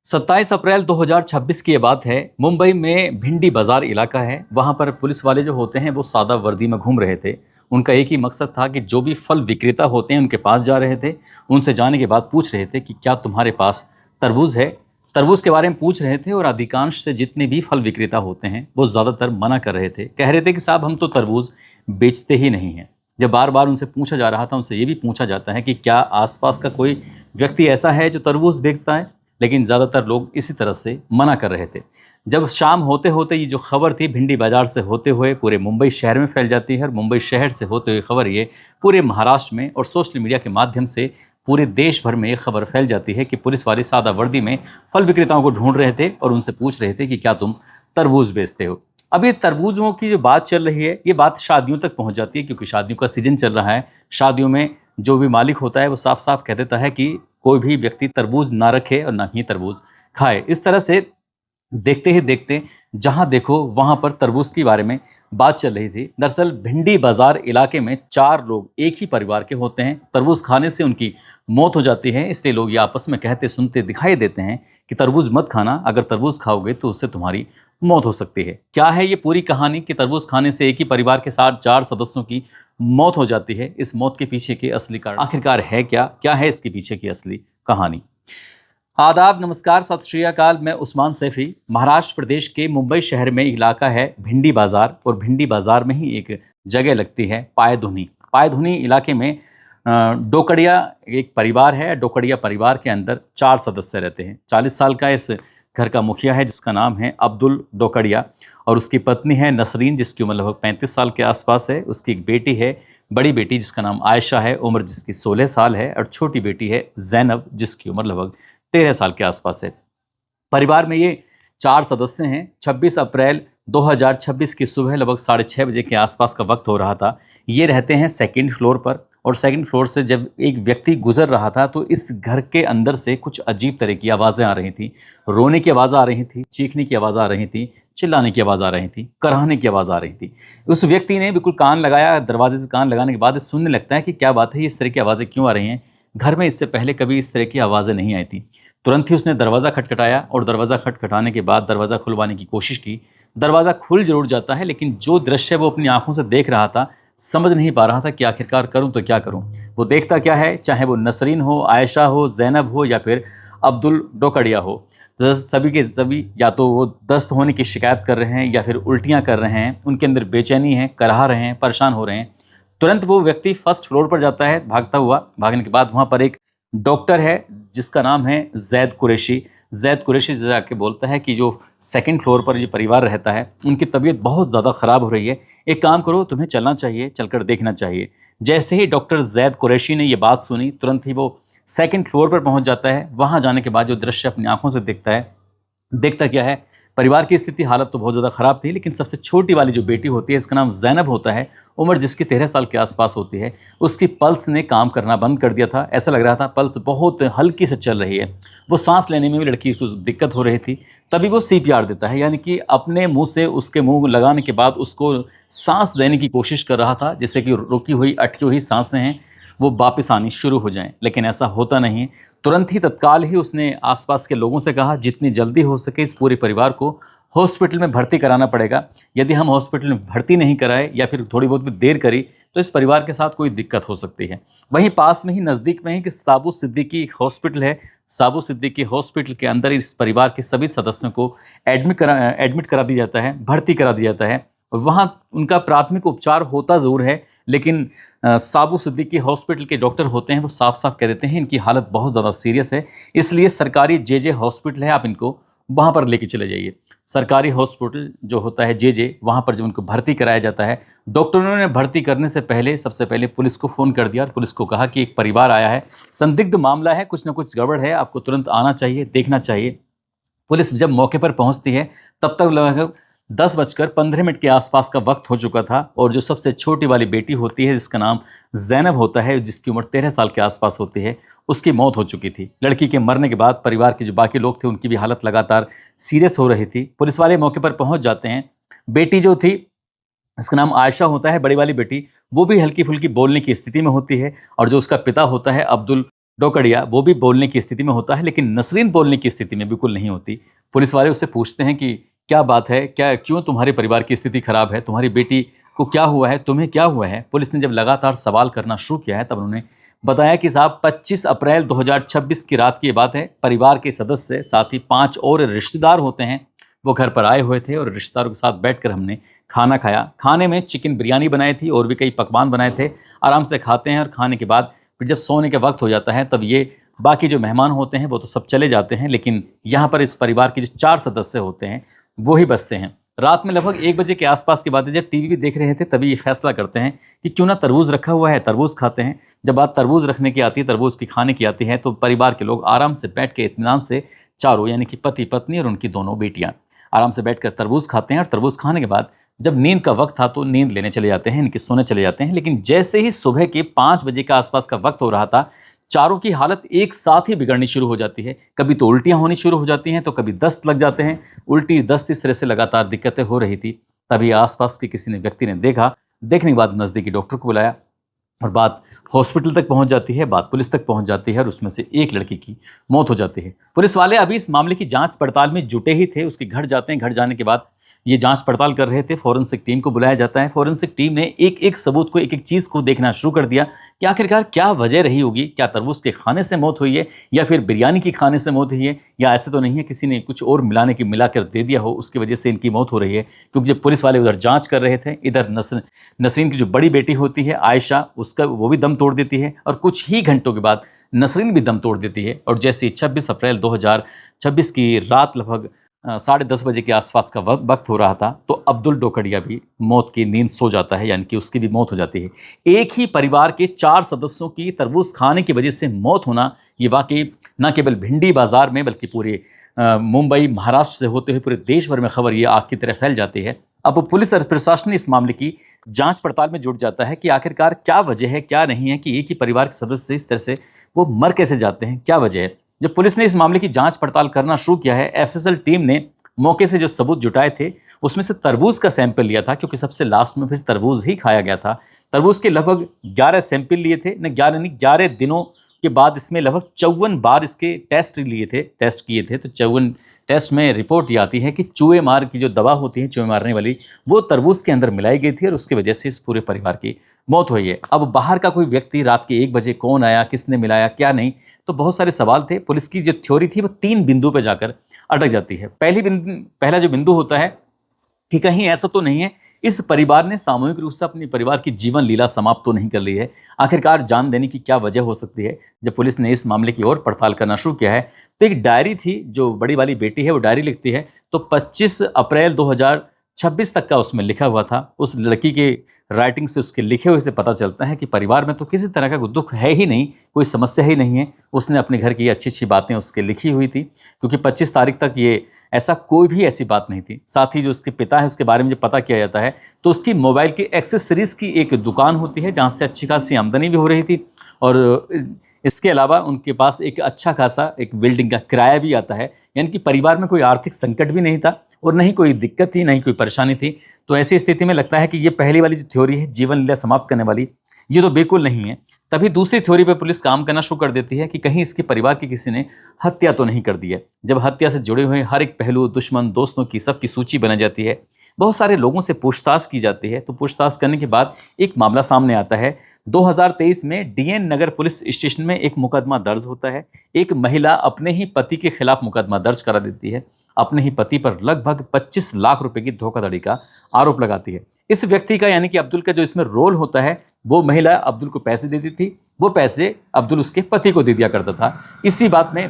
27 अप्रैल 2026 की ये बात है। मुंबई में भिंडी बाजार इलाका है। वहां पर पुलिस वाले जो होते हैं वो सादा वर्दी में घूम रहे थे। उनका एक ही मकसद था कि जो भी फल विक्रेता होते हैं उनके पास जा रहे थे। उनसे जाने के बाद पूछ रहे थे कि क्या तुम्हारे पास तरबूज है। तरबूज के बारे में पूछ रहे थे और अधिकांश से जितने भी फल विक्रेता होते हैं वो ज़्यादातर मना कर रहे थे। कह रहे थे कि साहब हम तो तरबूज बेचते ही नहीं हैं। जब बार बार उनसे पूछा जा रहा था, उनसे ये भी पूछा जाता है कि क्या आसपास का कोई व्यक्ति ऐसा है जो तरबूज बेचता है, लेकिन ज़्यादातर लोग इसी तरह से मना कर रहे थे। जब शाम होते होते ये जो खबर थी भिंडी बाजार से होते हुए पूरे मुंबई शहर में फैल जाती है और मुंबई शहर से होते हुए खबर ये पूरे महाराष्ट्र में और सोशल मीडिया के माध्यम से पूरे देश भर में ये खबर फैल जाती है कि पुलिस वाले सादा वर्दी में फल विक्रेताओं को ढूंढ रहे थे और उनसे पूछ रहे थे कि क्या तुम तरबूज बेचते हो। अब ये तरबूजों की जो बात चल रही है ये बात शादियों तक पहुंच जाती है, क्योंकि शादियों का सीजन चल रहा है। शादियों में जो भी मालिक होता है वो साफ साफ कह देता है कि कोई भी व्यक्ति तरबूज ना रखे और ना ही तरबूज खाए। इस तरह से देखते ही देखते जहां देखो वहां पर तरबूज के बारे में बात चल रही थी। दरअसल भिंडी बाजार इलाके में 4 लोग एक ही परिवार के होते हैं। तरबूज खाने से उनकी मौत हो जाती है, इसलिए लोग ये आपस में कहते सुनते दिखाई देते हैं कि तरबूज मत खाना, अगर तरबूज खाओगे तो उससे तुम्हारी मौत हो सकती है। क्या है ये पूरी कहानी कि तरबूज खाने से एक ही परिवार के साथ 4 सदस्यों की मौत हो जाती है? इस मौत के पीछे के असली कारण आखिरकार है क्या? क्या है इसके पीछे की असली कहानी? आदाब, नमस्कार, सत श्री अकाल। मैं उस्मान सैफी। महाराष्ट्र प्रदेश के मुंबई शहर में इलाका है भिंडी बाजार, और भिंडी बाजार में ही एक जगह लगती है पायधुनी। पायधुनी इलाके में डोकड़िया एक परिवार है। डोकड़िया परिवार के अंदर 4 सदस्य रहते हैं। 40 साल का इस घर का मुखिया है जिसका नाम है अब्दुल डोकड़िया, और उसकी पत्नी है नसरीन जिसकी उम्र लगभग 35 साल के आसपास है। उसकी एक बेटी है, बड़ी बेटी जिसका नाम आयशा है, उम्र जिसकी 16 साल है, और छोटी बेटी है जैनब जिसकी उम्र लगभग 13 साल के आसपास है। परिवार में ये 4 सदस्य हैं। 26 अप्रैल 2026 की सुबह लगभग 6:30 बजे के आसपास का वक्त हो रहा था। ये रहते हैं सेकंड फ्लोर पर, और सेकंड फ्लोर से जब एक व्यक्ति गुजर रहा था तो इस घर के अंदर से कुछ अजीब तरह की आवाज़ें आ रही थी। रोने की आवाज़ आ रही थी, चीखने की आवाज़ आ रही थी, चिल्लाने की आवाज़ आ रही थी, कराहने की आवाज़ आ रही थी। उस व्यक्ति ने बिल्कुल कान लगाया। दरवाजे से कान लगाने के बाद सुनने लगता है कि क्या बात है, इस तरह की आवाज़ें क्यों आ रही हैं? घर में इससे पहले कभी इस तरह की आवाज़ें नहीं आई थी। तुरंत ही उसने दरवाज़ा खटखटाया, और दरवाज़ा खटखटाने के बाद दरवाज़ा खुलवाने की कोशिश की। दरवाज़ा खुल जरूर जाता है, लेकिन जो दृश्य वो अपनी आंखों से देख रहा था, समझ नहीं पा रहा था कि आखिरकार करूं तो क्या करूं। वो देखता क्या है, चाहे वो नसरीन हो, आयशा हो, जैनब हो, या फिर अब्दुल डोकड़िया हो, तो सभी के सभी या तो वो दस्त होने की शिकायत कर रहे हैं या फिर उल्टियाँ कर रहे हैं। उनके अंदर बेचैनी है, कराह रहे हैं, परेशान हो रहे हैं। तुरंत वो व्यक्ति फर्स्ट फ्लोर पर जाता है भागता हुआ। भागने के बाद वहाँ पर एक डॉक्टर है जिसका नाम है जैद कुरैशी। जैद कुरैशी से जाके बोलता है कि जो सेकंड फ्लोर पर जो परिवार रहता है उनकी तबीयत बहुत ज़्यादा ख़राब हो रही है, एक काम करो, तुम्हें चलना चाहिए, चलकर देखना चाहिए। जैसे ही डॉक्टर जैद कुरैशी ने ये बात सुनी, तुरंत ही वो सेकंड फ्लोर पर पहुंच जाता है। वहां जाने के बाद जो दृश्य अपनी आंखों से देखता है, देखता क्या है, परिवार की स्थिति हालत तो बहुत ज़्यादा ख़राब थी, लेकिन सबसे छोटी वाली जो बेटी होती है, इसका नाम जैनब होता है, उम्र जिसकी 13 साल के आसपास होती है, उसकी पल्स ने काम करना बंद कर दिया था। ऐसा लग रहा था पल्स बहुत हल्की से चल रही है। वो सांस लेने में भी लड़की को दिक्कत हो रही थी। तभी वो CPR देता है, यानी कि अपने मुंह से उसके मुंह लगाने के बाद उसको सांस देने की कोशिश कर रहा था, जैसे कि रुकी हुई अटकी हुई सांसें हैं वो वापस आनी शुरू हो जाएं, लेकिन ऐसा होता नहीं है। तुरंत ही तत्काल ही उसने आसपास के लोगों से कहा जितनी जल्दी हो सके इस पूरे परिवार को हॉस्पिटल में भर्ती कराना पड़ेगा। यदि हम हॉस्पिटल में भर्ती नहीं कराए या फिर थोड़ी बहुत भी देर करी तो इस परिवार के साथ कोई दिक्कत हो सकती है। वहीं पास में ही नज़दीक में ही कि साबू सिद्दीकी एक हॉस्पिटल है। साबू सिद्दीकी हॉस्पिटल के अंदर इस परिवार के सभी सदस्यों को एडमिट करा दिया जाता है, भर्ती करा दिया जाता है। और वहाँ उनका प्राथमिक उपचार होता ज़रूर है, लेकिन साबू सिद्दीकी हॉस्पिटल के डॉक्टर होते हैं वो साफ साफ कह देते हैं इनकी हालत बहुत ज़्यादा सीरियस है, इसलिए सरकारी JJ हॉस्पिटल है, आप इनको वहाँ पर लेके चले जाइए। सरकारी हॉस्पिटल जो होता है JJ, वहाँ पर जब उनको भर्ती कराया जाता है, डॉक्टरों ने भर्ती करने से पहले सबसे पहले पुलिस को फ़ोन कर दिया और पुलिस को कहा कि एक परिवार आया है, संदिग्ध मामला है, कुछ ना कुछ गड़बड़ है, आपको तुरंत आना चाहिए, देखना चाहिए। पुलिस जब मौके पर पहुंचती है तब तक लगभग 10:15 के आसपास का वक्त हो चुका था, और जो सबसे छोटी वाली बेटी होती है जिसका नाम जैनब होता है, जिसकी उम्र 13 साल के आसपास होती है, उसकी मौत हो चुकी थी। लड़की के मरने के बाद परिवार के जो बाकी लोग थे उनकी भी हालत लगातार सीरियस हो रही थी। पुलिस वाले मौके पर पहुंच जाते हैं। बेटी जो थी, इसका नाम आयशा होता है, बड़ी वाली बेटी, वो भी हल्की फुल्की बोलने की स्थिति में होती है, और जो उसका पिता होता है अब्दुल डोकड़िया वो भी बोलने की स्थिति में होता है, लेकिन नसरीन बोलने की स्थिति में बिल्कुल नहीं होती। पुलिस वाले उससे पूछते हैं कि क्या बात है, क्या क्यों तुम्हारे परिवार की स्थिति खराब है, तुम्हारी बेटी को क्या हुआ है, तुम्हें क्या हुआ है। पुलिस ने जब लगातार सवाल करना शुरू किया है तब उन्होंने बताया कि साहब 25 अप्रैल 2026 की रात की बात है। परिवार के सदस्य साथ ही 5 और रिश्तेदार होते हैं, वो घर पर आए हुए थे और रिश्तेदारों के साथ बैठकर हमने खाना खाया। खाने में चिकन बिरयानी बनाई थी और भी कई पकवान बनाए थे। आराम से खाते हैं और खाने के बाद फिर जब सोने का वक्त हो जाता है तब ये बाकी जो मेहमान होते हैं वो तो सब चले जाते हैं, लेकिन यहाँ पर इस परिवार के जो 4 सदस्य होते हैं वो ही बचते हैं। रात में लगभग 1 बजे के आसपास की बात है, जब टीवी भी देख रहे थे तभी ये फैसला करते हैं कि क्यों ना तरबूज रखा हुआ है, तरबूज खाते हैं। जब बात तरबूज रखने की आती है, तरबूज की खाने की आती है, तो परिवार के लोग आराम से बैठ के इत्मीनान से चारों यानी कि पति पत्नी और उनकी दोनों बेटियां आराम से बैठकर तरबूज खाते हैं। और तरबूज खाने के बाद जब नींद का वक्त था तो नींद लेने चले जाते हैं, इनके सोने चले जाते हैं। लेकिन जैसे ही सुबह के 5 बजे का आसपास का वक्त हो रहा था, चारों की हालत एक साथ ही बिगड़नी शुरू हो जाती है। कभी तो उल्टियां होनी शुरू हो जाती हैं, तो कभी दस्त लग जाते हैं। उल्टी दस्त इस तरह से लगातार दिक्कतें हो रही थी। तभी आसपास के किसी ने व्यक्ति ने देखा। देखने के बाद नज़दीकी डॉक्टर को बुलाया और बात हॉस्पिटल तक पहुंच जाती है, बात पुलिस तक पहुंच जाती है और उसमें से एक लड़की की मौत हो जाती है। पुलिस वाले अभी इस मामले की जांच पड़ताल में जुटे ही थे। उसके घर जाते हैं, घर जाने के बाद ये जांच पड़ताल कर रहे थे। फॉरेंसिक टीम को बुलाया जाता है। फॉरेंसिक टीम ने एक एक सबूत को, एक एक चीज़ को देखना शुरू कर दिया कि आखिरकार क्या वजह रही होगी। क्या तरबूज के खाने से मौत हुई है, या फिर बिरयानी की खाने से मौत हुई है, या ऐसे तो नहीं है किसी ने कुछ और मिलाकर दे दिया हो, उसकी वजह से इनकी मौत हो रही है। क्योंकि जब पुलिस वाले उधर जांच कर रहे थे, इधर नसरीन की जो बड़ी बेटी होती है आयशा, उसका वो भी दम तोड़ देती है और कुछ ही घंटों के बाद नसरीन भी दम तोड़ देती है। और जैसे 26 अप्रैल 2026 की रात लगभग 10:30 बजे के आसपास का वक्त हो रहा था, तो अब्दुल डोकड़िया भी मौत की नींद सो जाता है, यानी कि उसकी भी मौत हो जाती है। एक ही परिवार के 4 सदस्यों की तरबूज खाने की वजह से मौत होना, ये वाकई न केवल भिंडी बाजार में बल्कि पूरे मुंबई महाराष्ट्र से होते हुए पूरे देश भर में खबर ये आग की तरह फैल जाती है। अब पुलिस और प्रशासन इस मामले की जांच पड़ताल में जुट जाता है कि आखिरकार क्या वजह है, क्या नहीं है कि एक ही परिवार के सदस्य इस तरह से वो मर कैसे जाते हैं, क्या वजह है। जब पुलिस ने इस मामले की जांच पड़ताल करना शुरू किया है, एफएसएल टीम ने मौके से जो सबूत जुटाए थे उसमें से तरबूज का सैंपल लिया था, क्योंकि सबसे लास्ट में फिर तरबूज ही खाया गया था। तरबूज के लगभग 11 सैंपल लिए थे, न 11 नहीं 11 दिनों के बाद इसमें लगभग 54 बार इसके टेस्ट किए थे। तो 54 टेस्ट में रिपोर्ट ये आती है कि चूहे मार की जो दवा होती है, चूहे मारने वाली, वो तरबूज के अंदर मिलाई गई थी और उसकी वजह से इस पूरे परिवार की मौत हुई है। अब बाहर का कोई व्यक्ति रात के 1 बजे कौन आया, किसने मिलाया, क्या नहीं, तो बहुत सारे सवाल थे। पुलिस की जो थ्योरी थी वो 3 बिंदु पर जाकर अटक जाती है। पहला जो बिंदु होता है कि कहीं ऐसा तो नहीं है इस परिवार ने सामूहिक रूप से अपनी परिवार की जीवन लीला समाप्त तो नहीं कर ली है। आखिरकार जान देने की क्या वजह हो सकती है। जब पुलिस ने इस मामले की ओर पड़ताल करना शुरू किया है, तो एक डायरी थी, जो बड़ी वाली बेटी है वो डायरी लिखती है, तो 25 अप्रैल 2026 तक का उसमें लिखा हुआ था। उस लड़की के राइटिंग से, उसके लिखे हुए से पता चलता है कि परिवार में तो किसी तरह का दुख है ही नहीं, कोई समस्या ही नहीं है। उसने अपने घर की अच्छी अच्छी बातें उसके लिखी हुई थी, क्योंकि 25 तारीख तक ये ऐसा कोई भी ऐसी बात नहीं थी। साथ ही जो उसके पिता है उसके बारे में जब पता किया जाता है, तो उसकी मोबाइल की एक्सेसरीज की एक दुकान होती है जहाँ से अच्छी खासी आमदनी भी हो रही थी, और इसके अलावा उनके पास एक अच्छा खासा एक बिल्डिंग का किराया भी आता है। यानी कि परिवार में कोई आर्थिक संकट भी नहीं था और नहीं कोई दिक्कत थी, नहीं कोई परेशानी थी। तो ऐसी स्थिति में लगता है कि ये पहली वाली जो थ्योरी है जीवन लीला समाप्त करने वाली, ये तो बिल्कुल नहीं है। तभी दूसरी थ्योरी पे पुलिस काम करना शुरू कर देती है कि कहीं इसके परिवार के किसी ने हत्या तो नहीं कर दी है। जब हत्या से जुड़े हुए हर एक पहलू, दुश्मन, दोस्तों की सबकी सूची बनाई जाती है, बहुत सारे लोगों से पूछताछ की जाती है। तो पूछताछ करने के बाद एक मामला सामने आता है। 2023 में डीएन नगर पुलिस स्टेशन में एक मुकदमा दर्ज होता है। एक महिला अपने ही पति के खिलाफ मुकदमा दर्ज करा देती है। अपने ही पति पर लगभग 25 लाख रुपए की धोखाधड़ी का आरोप लगाती है। इस व्यक्ति का यानी कि अब्दुल का जो इसमें रोल होता है, वो महिला अब्दुल को पैसे देती थी, वो पैसे अब्दुल उसके पति को दे दिया करता था। इसी बात में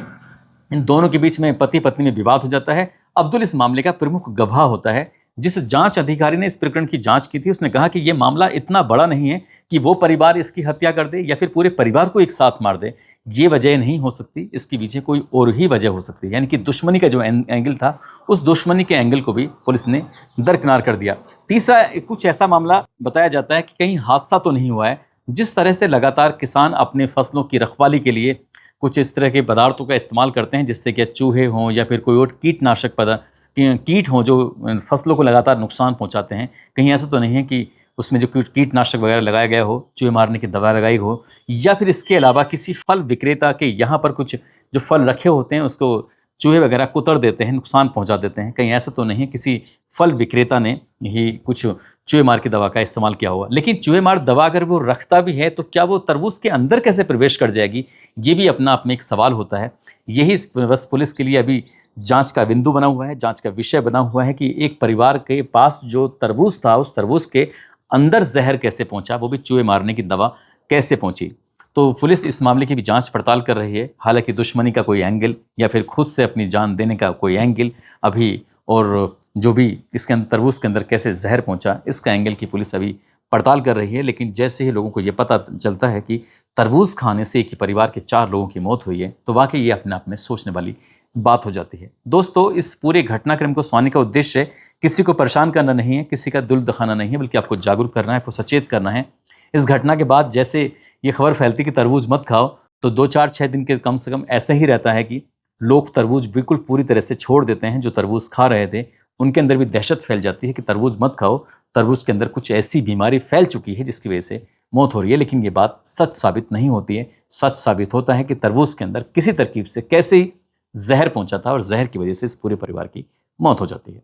इन दोनों के बीच में पति पत्नी में विवाद हो जाता है। अब्दुल इस मामले का प्रमुख गवाह होता है। जिस जांच अधिकारी ने इस प्रकरण की जांच की थी, उसने कहा कि यह मामला इतना बड़ा नहीं है कि वो परिवार इसकी हत्या कर दे या फिर पूरे परिवार को एक साथ मार दे। ये वजह नहीं हो सकती, इसके पीछे कोई और ही वजह हो सकती है। यानी कि दुश्मनी का जो एंगल था, उस दुश्मनी के एंगल को भी पुलिस ने दरकिनार कर दिया। तीसरा कुछ ऐसा मामला बताया जाता है कि कहीं हादसा तो नहीं हुआ है। जिस तरह से लगातार किसान अपने फसलों की रखवाली के लिए कुछ इस तरह के पदार्थों का इस्तेमाल करते हैं, जिससे कि चूहे हों या फिर कोई और कीटनाशक कीट हों जो फसलों को लगातार नुकसान पहुंचाते हैं, कहीं ऐसा तो नहीं है कि उसमें जो कीटनाशक वगैरह लगाया गया हो, चूहे मारने की दवा लगाई हो, या फिर इसके अलावा किसी फल विक्रेता के यहाँ पर कुछ जो फल रखे होते हैं उसको चूहे वगैरह कुतर देते हैं, नुकसान पहुंचा देते हैं। कहीं ऐसा तो नहीं किसी फल विक्रेता ने ही कुछ चूहे मार की दवा का इस्तेमाल किया होगा। लेकिन चूहे मार दवा अगर वो रखता भी है तो क्या वो तरबूज के अंदर कैसे प्रवेश कर जाएगी, ये भी अपना आप में एक सवाल होता है। यही बस पुलिस के लिए अभी जांच का बिंदु बना हुआ है, जांच का विषय बना हुआ है कि एक परिवार के पास जो तरबूज था, उस तरबूज के अंदर जहर कैसे पहुंचा, वो भी चूहे मारने की दवा कैसे पहुंची। तो पुलिस इस मामले की भी जांच पड़ताल कर रही है। हालांकि दुश्मनी का कोई एंगल या फिर खुद से अपनी जान देने का कोई एंगल अभी, और जो भी इसके अंदर तरबूज के अंदर कैसे जहर पहुंचा, इसका एंगल की पुलिस अभी पड़ताल कर रही है। लेकिन जैसे ही लोगों को ये पता चलता है कि तरबूज खाने से एक ही परिवार के 4 लोगों की मौत हुई है, तो वाकई ये अपने आप में सोचने वाली बात हो जाती है। दोस्तों, इस पूरे घटनाक्रम को सुनाने का उद्देश्य किसी को परेशान करना नहीं है, किसी का दिल दुखाना नहीं है, बल्कि आपको जागरूक करना है, आपको सचेत करना है। इस घटना के बाद जैसे ये खबर फैलती कि तरबूज मत खाओ, तो 2 4 6 दिन के कम से कम ऐसा ही रहता है कि लोग तरबूज बिल्कुल पूरी तरह से छोड़ देते हैं। जो तरबूज खा रहे थे उनके अंदर भी दहशत फैल जाती है कि तरबूज मत खाओ, तरबूज के अंदर कुछ ऐसी बीमारी फैल चुकी है जिसकी वजह से मौत हो रही है। लेकिन ये बात सच साबित नहीं होती है। सच साबित होता है कि तरबूज के अंदर किसी तरकीब से कैसे ही जहर पहुंचा था और जहर की वजह से इस पूरे परिवार की मौत हो जाती है।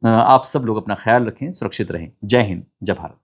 आप सब लोग अपना ख्याल रखें, सुरक्षित रहें। जय हिंद, जय भारत।